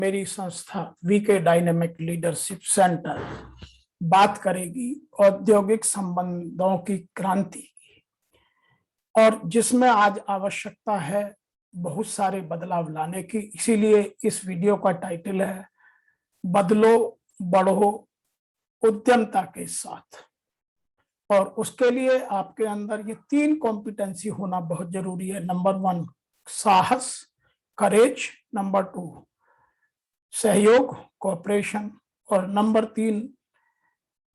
मेरी संस्था VK dynamic leadership centre बात करेगी औद्योगिक संबंधों की क्रांति, और जिसमें आज आवश्यकता है बहुत सारे बदलाव लाने की। इसीलिए इस वीडियो का टाइटल है बदलो बढ़ो उद्यमता के साथ। और उसके लिए आपके अंदर ये 3 कॉम्पिटेंसी होना बहुत जरूरी है। नंबर 1 साहस, करेज। नंबर 2 सहयोग, कोऑपरेशन। और नंबर 3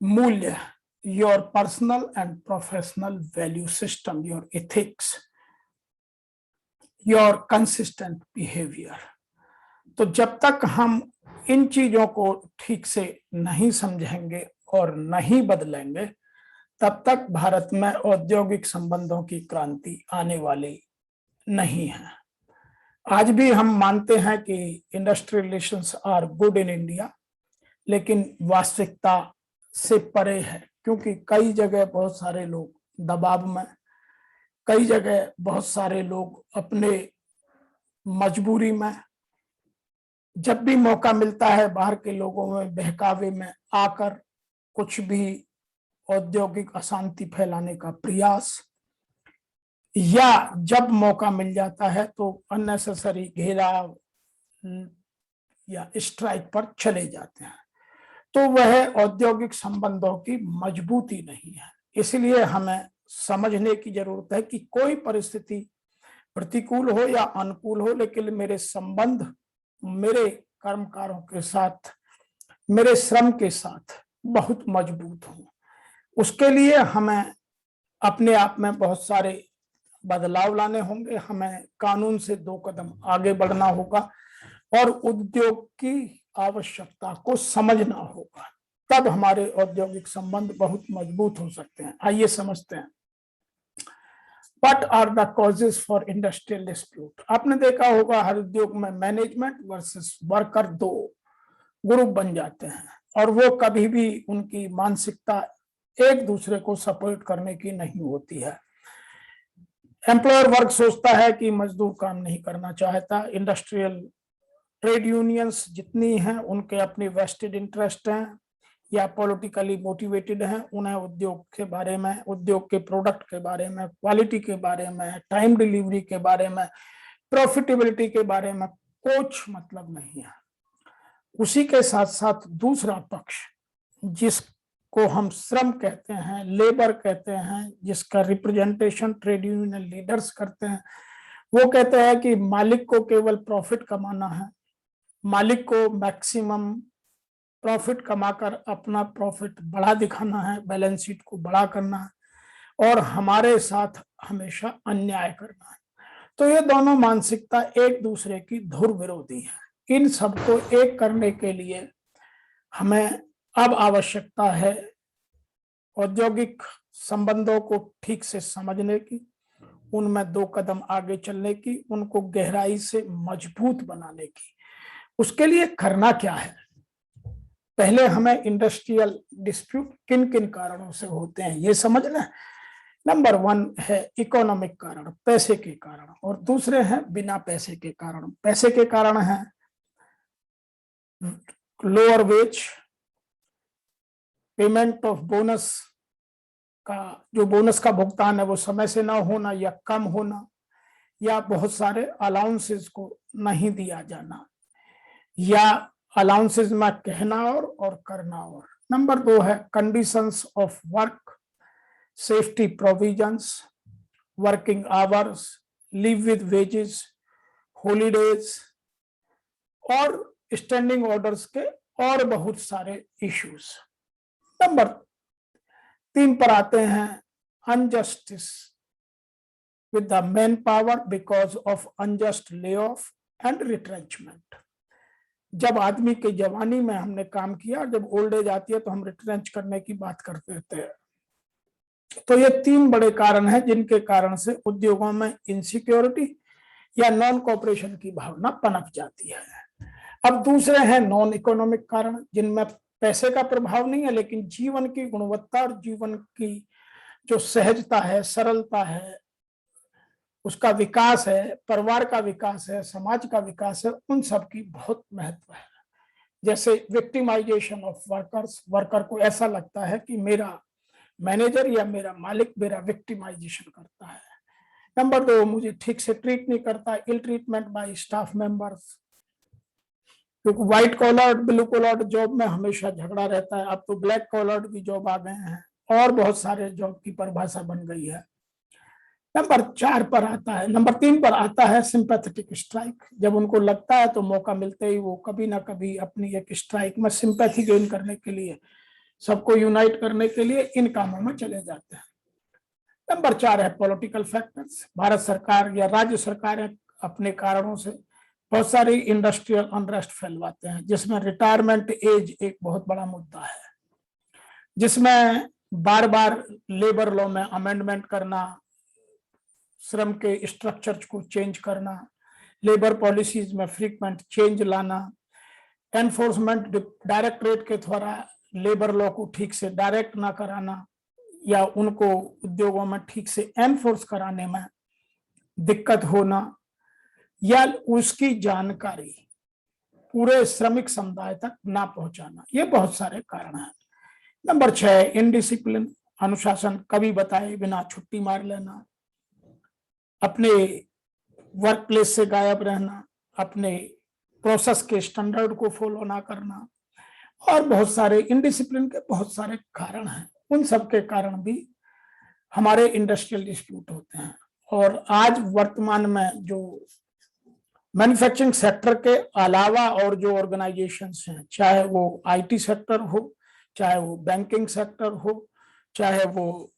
मूल्य, your personal and professional value system, your ethics, your consistent behaviour. तो जब तक हम इन चीजों को ठीक से नहीं समझेंगे और नहीं बदलेंगे, तब तक भारत में औद्योगिक संबंधों की क्रांति आने वाली नहीं है। आज भी हम मानते हैं कि industrial relations are good in India, लेकिन वास्तविकता से परे है, क्योंकि कई जगह बहुत सारे लोग दबाव में, कई जगह बहुत सारे लोग अपने मजबूरी में, जब भी मौका मिलता है बाहर के लोगों में बहकावे में आकर कुछ भी औद्योगिक अशांति फैलाने का प्रयास, या जब मौका मिल जाता है तो अननेसेसरी घेराव या स्ट्राइक पर चले जाते हैं। तो वह औद्योगिक संबंधों की मजबूती नहीं है। इसलिए हमें समझने की जरूरत है कि कोई परिस्थिति प्रतिकूल हो या अनुकूल हो, लेकिन मेरे संबंध मेरे कर्मकारों के साथ, मेरे श्रम के साथ बहुत मजबूत हो। उसके लिए हमें अपने आप में बहुत सारे बदलाव लाने होंगे। हमें कानून से 2 कदम आगे बढ़ना होगा और उद्योग की आवश्यकता को समझना होगा। तब हमारे औद्योगिक संबंध बहुत मजबूत हो सकते हैं। आइए समझते हैं What are the causes for industrial dispute? आपने देखा होगा हर उद्योग में मैनेजमेंट वर्सेस वर्कर 2 ग्रुप बन जाते हैं, और वो कभी भी उनकी मानसिकता एक दूसरे को सपोर्ट करने की नहीं होती है। एम्प्लॉयर वर्ग सोचता है कि मजदूर काम नहीं करना चाहता। इंडस्ट्रियल ट्रेड यूनियंस जितनी हैं उनके अपने वेस्टेड इंटरेस्ट हैं या पॉलिटिकली मोटिवेटेड हैं। उन्हें उद्योग के बारे में, उद्योग के प्रोडक्ट के बारे में, क्वालिटी के बारे में, टाइम डिलीवरी के बारे में, प्रॉफिटेबिलिटी के बारे में कुछ मतलब नहीं है। उसी के साथ साथ दूसरा पक्ष, जिसको हम श्रम कहते हैं, लेबर कहते हैं, जिसका रिप्रेजेंटेशन ट्रेड यूनियन लीडर्स करते हैं, वो कहते हैं कि मालिक को केवल प्रॉफिट कमाना है, मालिक को मैक्सिमम प्रॉफिट कमाकर अपना प्रॉफिट बड़ा दिखाना है, बैलेंस शीट को बड़ा करना है, और हमारे साथ हमेशा अन्याय करना है। तो ये दोनों मानसिकता एक दूसरे की धुर विरोधी है। इन सबको एक करने के लिए हमें अब आवश्यकता है औद्योगिक संबंधों को ठीक से समझने की, उनमें 2 कदम आगे चलने की, उनको गहराई से मजबूत बनाने की। उसके लिए करना क्या है? पहले हमें इंडस्ट्रियल डिस्प्यूट किन किन कारणों से होते हैं ये समझना है। नंबर 1 है इकोनॉमिक कारण, पैसे के कारण, और दूसरे हैं बिना पैसे के कारण। पैसे के कारण है lower wage, payment of bonus का, जो बोनस का भुगतान है वो समय से ना होना या कम होना, या बहुत सारे अलाउंसेस को नहीं दिया जाना, या अलाउंसेस में कहना और करना और। नंबर 2 है conditions of work, safety provisions, working hours, leave with wages, holidays और स्टैंडिंग ऑर्डर्स के और बहुत सारे इश्यूज। नंबर 3 पर आते हैं injustice with the man power because of unjust lay off and retrenchment. जब आदमी के जवानी में हमने काम किया, जब ओल्ड एज आती है तो हम रिट्रेंच करने की बात करते थे। तो ये 3 बड़े कारण हैं जिनके कारण से उद्योगों में इनसिक्योरिटी या नॉन कोऑपरेशन की भावना पनप जाती है। अब दूसरे हैं नॉन इकोनॉमिक कारण, जिनमें पैसे का प्रभाव नहीं है, लेकिन जीवन की गुणवत्ता और जीवन की जो सहजता है, सरलता है, उसका विकास है, परिवार का विकास है, समाज का विकास है, उन सब की बहुत महत्व है। जैसे विक्टिमाइजेशन ऑफ वर्कर्स, वर्कर को ऐसा लगता है कि मेरा मैनेजर या मेरा मालिक मेरा विक्टिमाइजेशन करता है। नंबर 2, मुझे ठीक से ट्रीट नहीं करता, ill treatment by staff members, क्योंकि white collar blue collar job में हमेशा झगड़ा रहता है। अब तो ब्लैक कॉलर की जॉब आ गए हैं और बहुत सारे जॉब की परिभाषा बन गई है। नंबर 3 पर आता है सिंपैथेटिक स्ट्राइक। जब उनको लगता है तो मौका मिलते ही वो कभी ना कभी अपनी एक स्ट्राइक में सिंपैथी गेन करने के लिए, सबको यूनाइट करने के लिए इन कामों में चले जाते हैं। नंबर 4 है पॉलिटिकल फैक्टर्स। भारत सरकार या राज्य सरकारें अपने कारणों से बहुत सारी इंडस्ट्रियल अनरेस्ट फैलवाते हैं, जिसमें रिटायरमेंट एज एक बहुत बड़ा मुद्दा है, जिसमें बार बार लेबर लॉ में अमेंडमेंट करना, श्रम के स्ट्रक्चर को चेंज करना, लेबर पॉलिसीज में फ्रीक्वेंट चेंज लाना, एनफोर्समेंट डायरेक्टरेट के द्वारा लेबर लॉ को ठीक से डायरेक्ट ना कराना या उनको उद्योगों में ठीक से एनफोर्स कराने में दिक्कत होना, या उसकी जानकारी पूरे श्रमिक समुदाय तक ना पहुंचाना, ये बहुत सारे कारण हैं। नंबर 6 इनडिसिप्लिन, अनुशासन, कभी बताए बिना छुट्टी मार लेना, अपने वर्क प्लेस से गायब रहना, अपने प्रोसेस के स्टैंडर्ड को फॉलो ना करना, और बहुत सारे इनडिसिप्लिन के बहुत सारे कारण हैं। उन सब के कारण भी हमारे इंडस्ट्रियल डिस्प्यूट होते हैं। और आज वर्तमान में जो मैन्युफैक्चरिंग सेक्टर के अलावा और जो ऑर्गेनाइजेशंस हैं, चाहे वो आईटी सेक्टर हो, चाहे वो बैंकिंग सेक्टर हो, चाहे वो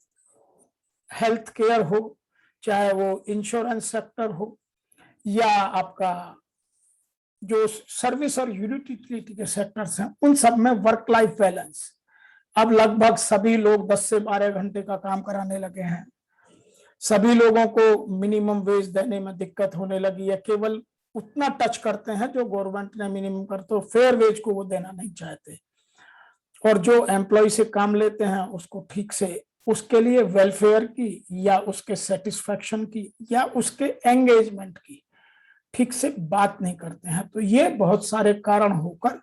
हेल्थ केयर हो, चाहे वो इंश्योरेंस सेक्टर हो, या आपका जो सर्विस और यूटिलिटी के सेक्टर्स हैं, उन सब में वर्क लाइफ बैलेंस अब लगभग सभी लोग 10 से 12 घंटे का काम कराने लगे हैं। सभी लोगों को मिनिमम वेज देने में दिक्कत होने लगी है। केवल उतना टच करते हैं जो गवर्नमेंट ने मिनिमम कर, तो फेयर वेज को वो देना नहीं चाहते। और जो एम्प्लॉय से काम लेते हैं उसको ठीक से उसके लिए वेलफेयर की या उसके सेटिस्फैक्शन की या उसके एंगेजमेंट की ठीक से बात नहीं करते हैं। तो ये बहुत सारे कारण होकर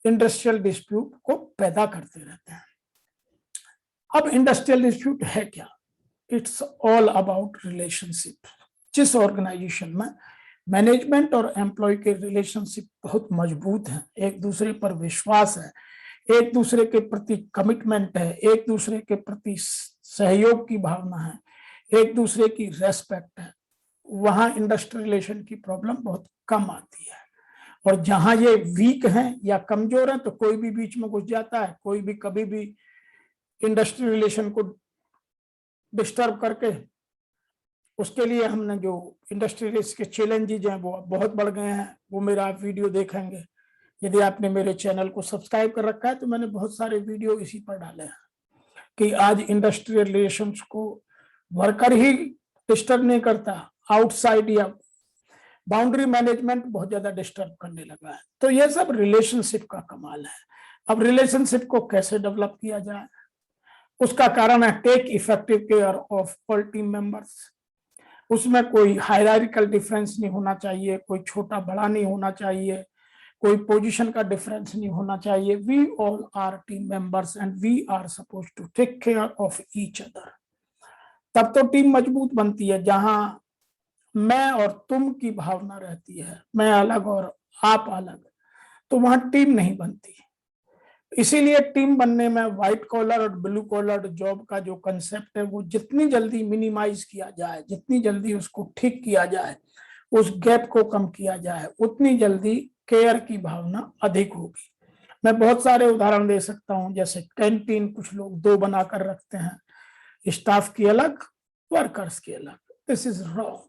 इंडस्ट्रियल डिस्प्यूट को पैदा करते रहते हैं। अब इंडस्ट्रियल डिस्प्यूट है क्या? It's all about relationship. जिस ऑर्गेनाइजेशन में मैनेजमेंट और एम्प्लॉय के रिलेशनशिप बहुत मजबूत है, एक दूसरे पर विश्वास है, एक दूसरे के प्रति कमिटमेंट है, एक दूसरे के प्रति सहयोग की भावना है, एक दूसरे की रेस्पेक्ट है, वहां इंडस्ट्रियल रिलेशन की प्रॉब्लम बहुत कम आती है। और जहां ये वीक हैं या कमजोर हैं तो कोई भी बीच में घुस जाता है, कोई भी कभी भी इंडस्ट्रियल रिलेशन को डिस्टर्ब करके। उसके लिए हमने जो इंडस्ट्रियल के चैलेंजेस हैं वो बहुत बढ़ गए हैं, वो मेरा आप वीडियो देखेंगे। यदि आपने मेरे चैनल को सब्सक्राइब कर रखा है तो मैंने बहुत सारे वीडियो इसी पर डाले हैं कि आज इंडस्ट्रियल रिलेशंस को वर्कर ही डिस्टर्ब नहीं करता, आउटसाइड या बाउंड्री मैनेजमेंट बहुत ज्यादा डिस्टर्ब करने लगा है। तो ये सब रिलेशनशिप का कमाल है। अब रिलेशनशिप को कैसे डेवलप किया जाए, उसका कारण है take effective care of all team members. उसमें कोई हायरार्किकल डिफरेंस नहीं होना चाहिए, कोई छोटा बड़ा नहीं होना चाहिए, कोई पोजीशन का डिफरेंस नहीं होना चाहिए। We all are team members and we are suppose to take care of each other. तब तो टीम मजबूत बनती है। जहां मैं और तुम की भावना रहती है, मैं अलग और आप अलग, तो वहां टीम नहीं बनती। इसीलिए टीम बनने में व्हाइट कॉलर और ब्लू कॉलर जॉब का जो कंसेप्ट है वो जितनी जल्दी मिनिमाइज किया जाए, जितनी जल्दी उसको ठीक किया जाए, उस गैप को कम किया जाए, उतनी जल्दी केयर की भावना अधिक होगी। मैं बहुत सारे उदाहरण दे सकता हूं, जैसे कैंटीन कुछ लोग 2 बनाकर रखते हैं, स्टाफ की अलग, वर्कर्स की अलग। This is wrong.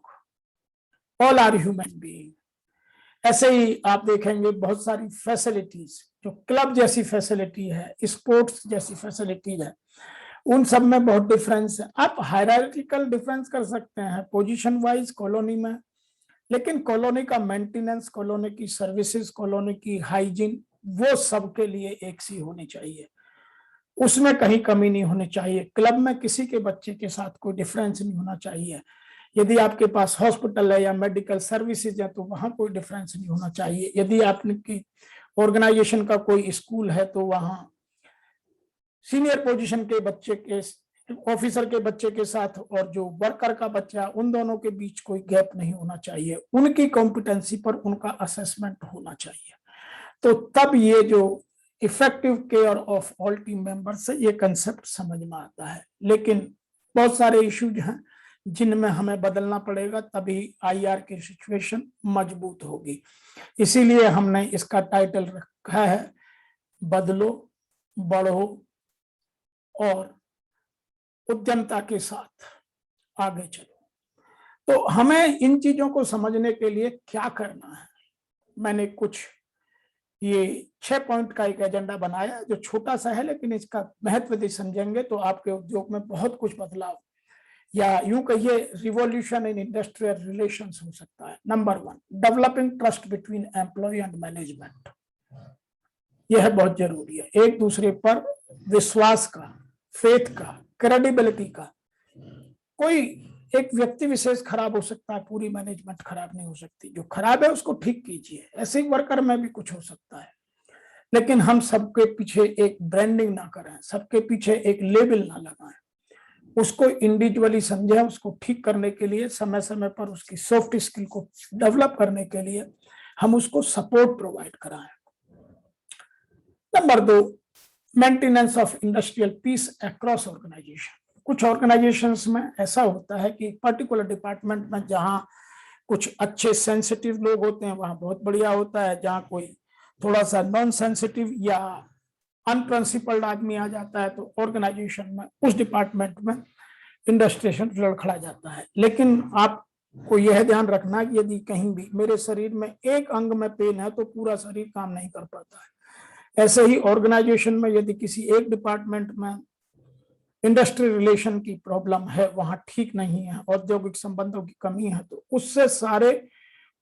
All are human being. ऐसे ही आप देखेंगे बहुत सारी फैसिलिटीज, जो क्लब जैसी फैसिलिटी है, स्पोर्ट्स जैसी फैसिलिटीज है, उन सब में बहुत डिफरेंस है। आप हायरार्किकल डिफरेंस कर सकते हैं पोजीशन वाइज कॉलोनी में, लेकिन कॉलोनी का मेंटेनेंस, कॉलोनी की सर्विसेज, कॉलोनी की हाइजीन, वो सबके लिए एक सी होनी चाहिए, उसमें कहीं कमी नहीं होनी चाहिए। क्लब में किसी के बच्चे के साथ कोई डिफरेंस नहीं होना चाहिए। यदि आपके पास हॉस्पिटल है या मेडिकल सर्विसेज है तो वहां कोई डिफरेंस नहीं होना चाहिए। यदि आपकी ऑर्गेनाइजेशन का कोई स्कूल है तो वहां सीनियर पोजीशन के बच्चे के ऑफिसर के बच्चे के साथ और जो वर्कर का बच्चा, उन दोनों के बीच कोई गैप नहीं होना चाहिए, उनकी कॉम्पिटेंसी पर उनका असेसमेंट होना चाहिए। तो तब ये जो effective care of all team members है, ये कंसेप्ट समझ में आता है। लेकिन बहुत सारे इश्यूज हैं जिनमें हमें बदलना पड़ेगा, तभी आईआर की सिचुएशन मजबूत होगी। इसीलिए हमने इसका टाइटल रखा है बदलो, बढ़ो और उद्यमता के साथ आगे चलो। तो हमें इन चीजों को समझने के लिए क्या करना है, मैंने कुछ ये 6 पॉइंट का एक एजेंडा बनाया जो छोटा सा है, लेकिन इसका महत्व यदि समझेंगे तो आपके उद्योग में बहुत कुछ बदलाव या यूं कहिए रिवॉल्यूशन इन इंडस्ट्रियल रिलेशंस हो सकता है। Number 1, developing trust between employ and management. यह बहुत जरूरी है, एक दूसरे पर विश्वास का, फेथ का, क्रेडिबिलिटी का। कोई एक व्यक्ति विशेष खराब हो सकता है, पूरी मैनेजमेंट खराब नहीं हो सकती। जो खराब है उसको ठीक कीजिए, ऐसे ही वर्कर में भी कुछ हो सकता है, लेकिन हम सबके पीछे एक ब्रांडिंग ना करें, सबके पीछे एक लेबल ना लगाएं, उसको इंडिविजुअली समझें। उसको ठीक करने के लिए समय समय पर उसकी सॉफ्ट स्किल को डेवलप करने के लिए हम उसको सपोर्ट प्रोवाइड कराएं। Number 2, maintenance of industrial peace across organisation. कुछ ऑर्गेनाइजेशंस में ऐसा होता है कि पर्टिकुलर डिपार्टमेंट में जहां कुछ अच्छे सेंसिटिव लोग होते हैं वहां बहुत बढ़िया होता है, जहां कोई थोड़ा सा नॉन सेंसिटिव या अनप्रिंसिपल्ड आदमी आ जाता है तो ऑर्गेनाइजेशन में, उस डिपार्टमेंट में इंडस्ट्रियल लड़खड़ा जाता है। लेकिन आपको यह ध्यान रखना कि यदि कहीं भी मेरे शरीर में एक अंग में पेन है तो पूरा शरीर काम नहीं कर पाता है। ऐसे ही ऑर्गेनाइजेशन में यदि किसी एक डिपार्टमेंट में इंडस्ट्रियल रिलेशन की प्रॉब्लम है, वहां ठीक नहीं है, औद्योगिक संबंधों की कमी है, तो उससे सारे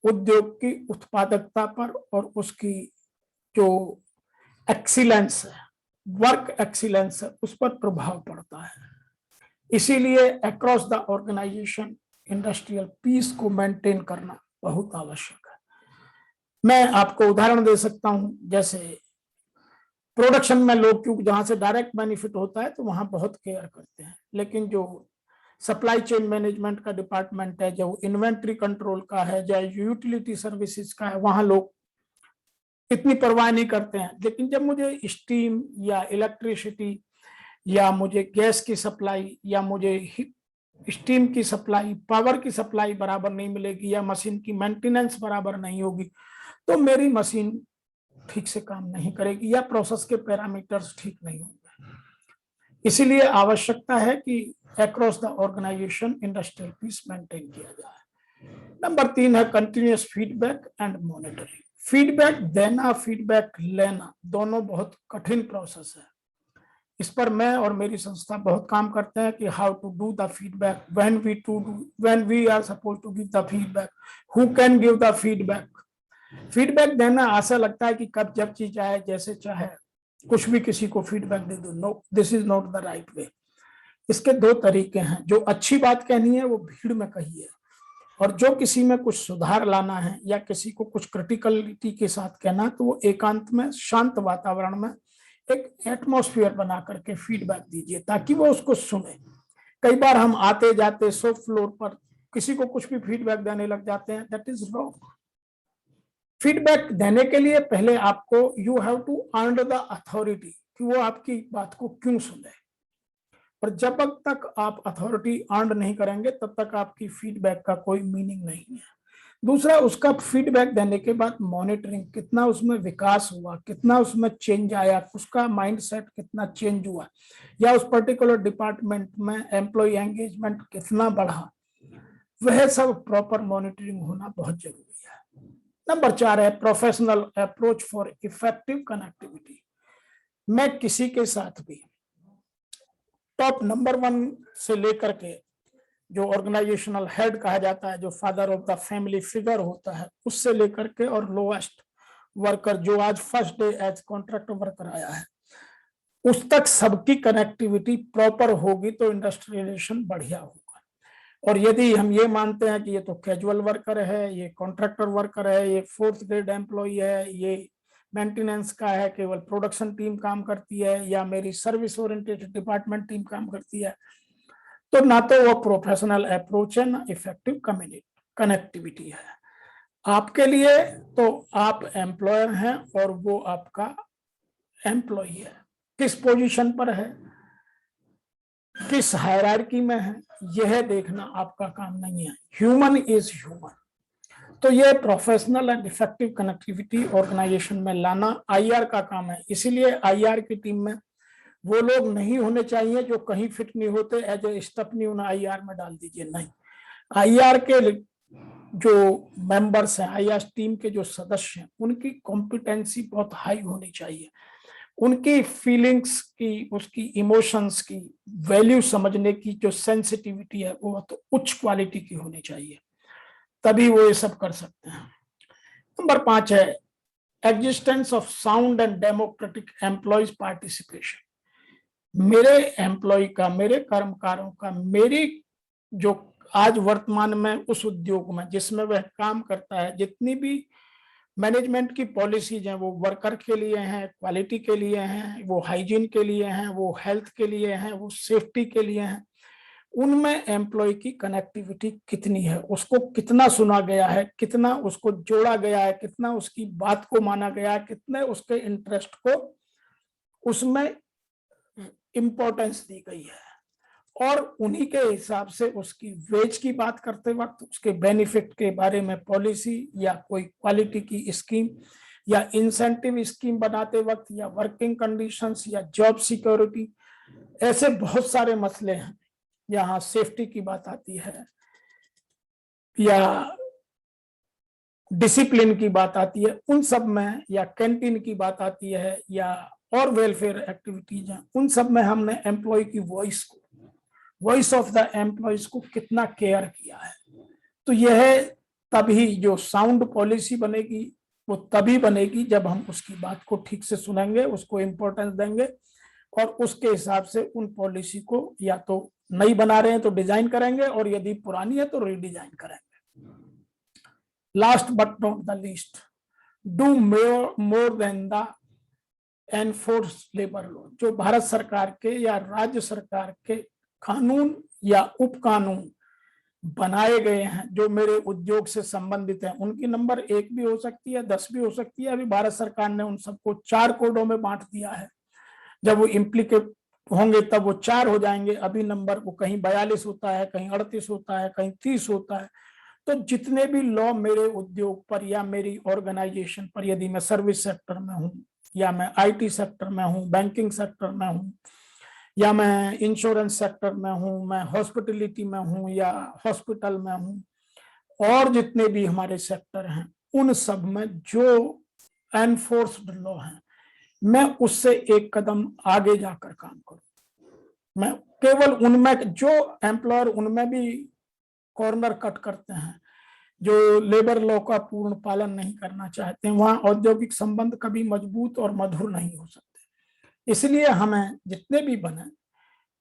उद्योग की उत्पादकता पर और उसकी जो एक्सीलेंस है, वर्क एक्सीलेंस है, उस पर प्रभाव पड़ता है। इसीलिए across the organisation industrial peace को मेंटेन करना बहुत आवश्यक है। मैं आपको उदाहरण दे सकता हूं, जैसे प्रोडक्शन में लोग क्योंकि जहां से डायरेक्ट बेनिफिट होता है तो वहां बहुत केयर करते हैं, लेकिन जो सप्लाई चेन मैनेजमेंट का डिपार्टमेंट है, जो इन्वेंट्री कंट्रोल का है, जो यूटिलिटी सर्विसेज का है, वहां लोग इतनी परवाह नहीं करते हैं। लेकिन जब मुझे स्टीम या इलेक्ट्रिसिटी या मुझे गैस की सप्लाई या मुझे स्टीम की सप्लाई, पावर की सप्लाई बराबर नहीं मिलेगी या मशीन की मेंटेनेंस बराबर नहीं होगी, तो मेरी मशीन ठीक से काम नहीं करेगी या प्रोसेस के पैरामीटर्स ठीक नहीं होंगे। इसीलिए आवश्यकता है कि across the organisation industrial peace maintain किया जाए। नंबर 3 है continuous feedback and monitoring. Feedback देना, फीडबैक लेना, दोनों बहुत कठिन प्रोसेस है। इस पर मैं और मेरी संस्था बहुत काम करते हैं कि how to do the feedback, when we are suppose to give the feedback, who can give the feedback. Feedback देना ऐसा लगता है कि कब जब चीज चाहे जैसे चाहे कुछ भी किसी को फीडबैक दे दो। No, this is not the right way. इसके 2 तरीके हैं, जो अच्छी बात कहनी है वो भीड़ में कहिए, और जो किसी में कुछ सुधार लाना है या किसी को कुछ क्रिटिकलिटी के साथ कहना, तो वो एकांत में शांत वातावरण में एक एटमॉस्फेयर बना करके फीडबैक दीजिए ताकि वो उसको सुने। कई बार हम आते जाते शॉप फ्लोर पर किसी को कुछ भी फीडबैक देने लग जाते हैं, दैट इज रॉन्ग। फीडबैक देने के लिए पहले आपको you have to earn the authority कि वो आपकी बात को क्यों सुने, और जब तक आप अथॉरिटी अर्न नहीं करेंगे तब तक आपकी फीडबैक का कोई मीनिंग नहीं है। दूसरा, उसका फीडबैक देने के बाद मॉनिटरिंग, कितना उसमें विकास हुआ, कितना उसमें चेंज आया, उसका माइंडसेट कितना चेंज हुआ, या उस पर्टिकुलर डिपार्टमेंट में एम्प्लॉय एंगेजमेंट कितना बढ़ा, वह सब प्रॉपर मॉनिटरिंग होना बहुत जरूरी है। नंबर 4 है professional approach for effective connectivity. मैं किसी के साथ भी टॉप नंबर 1 से लेकर के जो ऑर्गेनाइजेशनल हेड कहा जाता है, जो father of the family figure होता है, उससे लेकर के और लोएस्ट वर्कर जो आज first day as contract worker आया है, उस तक सबकी कनेक्टिविटी प्रॉपर होगी तो इंडस्ट्रियलाइजेशन बढ़िया होगा। और यदि हम ये मानते हैं कि ये तो कैजुअल वर्कर है, ये कॉन्ट्रैक्टर वर्कर है, ये 4th ग्रेड एम्प्लॉय है, ये मेंटेनेंस का है, केवल प्रोडक्शन टीम काम करती है, या मेरी सर्विस ओरिएंटेड डिपार्टमेंट टीम काम करती है, तो ना तो वो प्रोफेशनल अप्रोच है ना इफेक्टिव कनेक्टिविटी है। आपके लिए तो आप एम्प्लॉयर हैं और वो आपका एम्प्लॉय है, किस पोजीशन पर है, किस हायरार्की में है, यह देखना आपका काम नहीं है। Human is human. तो ये professional and effective connectivity organisation में लाना आईआर का काम है। इसीलिए आईआर की टीम में वो लोग नहीं होने चाहिए जो कहीं फिट नहीं होते, एज ए स्टफनी उन्हें आईआर में डाल दीजिए, नहीं। आईआर के जो मेंबर्स हैं, आईआर टीम के जो सदस्य हैं, उनकी कॉम्पिटेंसी बहुत हाई होनी चाहिए, उनकी फीलिंग्स की, उसकी इमोशंस की वैल्यू समझने की जो सेंसिटिविटी है वो तो उच्च क्वालिटी की होनी चाहिए, तभी वो ये सब कर सकते हैं। नंबर 5 है existence of sound and democratic employees participation. मेरे एम्प्लॉय का, मेरे कर्मकारों का, मेरी जो आज वर्तमान में उस उद्योग में जिसमें वह काम करता है, जितनी भी मैनेजमेंट की पॉलिसीज हैं वो वर्कर के लिए हैं, क्वालिटी के लिए हैं, वो हाइजीन के लिए हैं, वो हेल्थ के लिए हैं, वो सेफ्टी के लिए हैं, उनमें एम्प्लॉय की कनेक्टिविटी कितनी है, उसको कितना सुना गया है, कितना उसको जोड़ा गया है, कितना उसकी बात को माना गया है, कितने उसके इंटरेस्ट को उसमें इंपॉर्टेंस दी गई है, और उन्हीं के हिसाब से उसकी वेज की बात करते वक्त, उसके बेनिफिट के बारे में पॉलिसी या कोई क्वालिटी की स्कीम या इंसेंटिव स्कीम बनाते वक्त, या वर्किंग कंडीशंस या जॉब सिक्योरिटी, ऐसे बहुत सारे मसले हैं। यहाँ सेफ्टी की बात आती है, या डिसिप्लिन की बात आती है, उन सब में, या कैंटीन की बात आती है, या और वेलफेयर एक्टिविटीज हैं, उन सब में हमने एम्प्लॉय की वॉइस ऑफ द एम्प्लॉयज को कितना केयर किया है। तो यह तभी जो साउंड पॉलिसी बनेगी वो तभी बनेगी जब हम उसकी बात को ठीक से सुनेंगे, उसको इम्पोर्टेंस देंगे, और उसके हिसाब से उन पॉलिसी को या तो नई बना रहे हैं तो डिजाइन करेंगे, और यदि पुरानी है तो रीडिजाइन करेंगे। Last but not the least, do more than the enforce labour law. जो भारत सरकार के या राज्य सरकार के कानून या उप कानून बनाए गए हैं जो मेरे उद्योग से संबंधित हैं, उनकी नंबर 1 भी हो सकती है, 10 भी हो सकती है। अभी भारत सरकार ने उन सबको 4 कोडों में बांट दिया है, जब वो इम्प्लीकेट होंगे तब वो 4 हो जाएंगे। अभी नंबर वो कहीं 42 होता है, कहीं 38 होता है, कहीं 30 होता है। तो जितने भी लॉ मेरे उद्योग पर या मेरी ऑर्गेनाइजेशन पर, यदि मैं सर्विस सेक्टर में हूँ, या मैं आईटी सेक्टर में हूँ, बैंकिंग सेक्टर में हूँ, या मैं इंश्योरेंस सेक्टर में हूँ, मैं हॉस्पिटलिटी में हूँ या हॉस्पिटल में हूँ, और जितने भी हमारे सेक्टर हैं, उन सब में जो एनफोर्स्ड लॉ है, मैं उससे एक कदम आगे जाकर काम करूं। मैं केवल उनमें जो एम्प्लॉयर उनमें भी कॉर्नर कट करते हैं, जो लेबर लॉ का पूर्ण पालन नहीं करना चाहते हैं, वहां औद्योगिक संबंध कभी मजबूत और मधुर नहीं हो सकते। इसलिए हमें जितने भी बने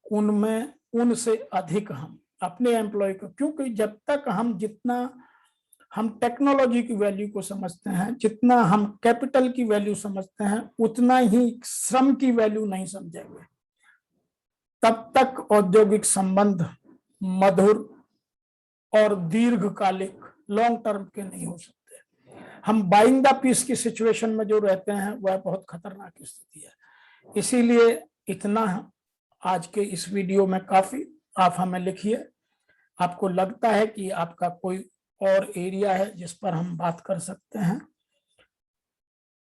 उनमें उनसे अधिक हम अपने एम्प्लॉय को, क्योंकि जब तक जितना हम टेक्नोलॉजी की वैल्यू को समझते हैं, जितना हम कैपिटल की वैल्यू समझते हैं, उतना ही श्रम की वैल्यू नहीं समझेंगे, तब तक औद्योगिक संबंध मधुर और दीर्घकालिक लॉन्ग टर्म के नहीं हो सकते। हम बाइंग द पीस की सिचुएशन में जो रहते हैं वह बहुत खतरनाक स्थिति है। इसीलिए इतना आज के इस वीडियो में काफी। आप हमें लिखिए, आपको लगता है कि आपका कोई और एरिया है जिस पर हम बात कर सकते हैं,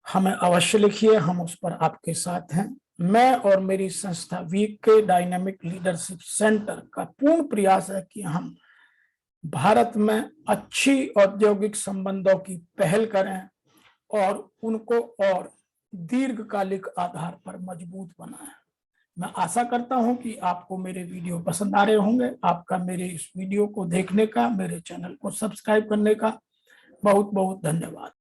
हमें अवश्य लिखिए, हम उस पर आपके साथ हैं। मैं और मेरी संस्था वीके डायनामिक लीडरशिप सेंटर का पूर्ण प्रयास है कि हम भारत में अच्छी औद्योगिक संबंधों की पहल करें और उनको और दीर्घकालिक आधार पर मजबूत बनाएं। मैं आशा करता हूं कि आपको मेरे वीडियो पसंद आ रहे होंगे। आपका मेरे इस वीडियो को देखने का, मेरे चैनल को सब्सक्राइब करने का बहुत बहुत धन्यवाद।